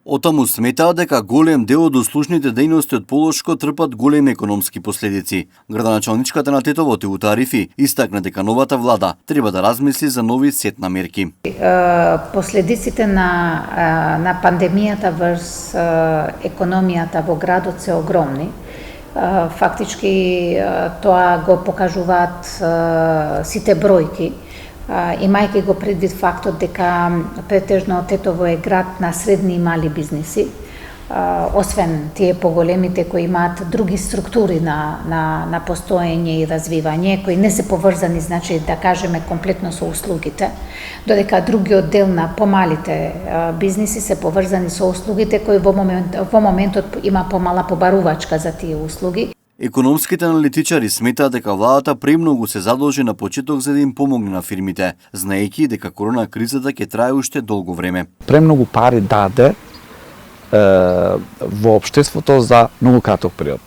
Отаму сметаат дека голем дел од услужните дејности од Полошко трпат големи економски последици. Градоначалничката на Тетово Теута Арифи истакна дека новата влада треба да размисли за нови сет на мерки. Последиците на пандемијата врз економијата во градот се огромни. Фактички тоа го покажуваат сите бројки. Имајќи го предвид фактот дека претежно Тетово е град на средни и мали бизниси, освен тие поголемите кои имаат други структури на постоење и развивање, кои не се поврзани, значи да кажеме комплетно со услугите, додека другиот дел на помалите бизниси се поврзани со услугите кои во моментот има помала побарувачка за тие услуги. Економските аналитичари сметаат дека владата премногу се задолжи на почеток за да им помогне на фирмите, знаејќи дека корона кризата ќе трае уште долго време. Премногу пари даде во општеството за многу краток период.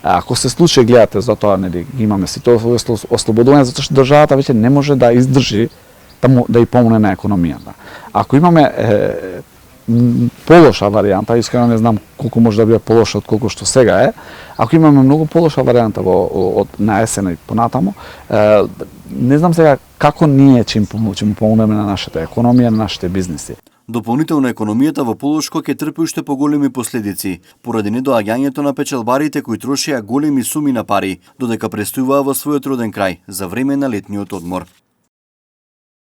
Ако се случи, гледате, за тоа нели имаме ситуација ослободување, затоа што државата веќе не може да издржи да и помогне на економијата. Ако имаме полоша варијанта, искрено не знам колку може да биде полоша од колку што сега е. Ако имаме многу полоша варијанта на есена и понатаму, не знам сега како ние ќе му помогнеме на нашата економија, на нашите бизнеси. Дополнително економијата во Полошко ќе трпи уште поголеми последици поради недоаѓањето на печелбарите кои трошеа големи суми на пари, додека престојуваа во својот роден крај за време на летниот одмор.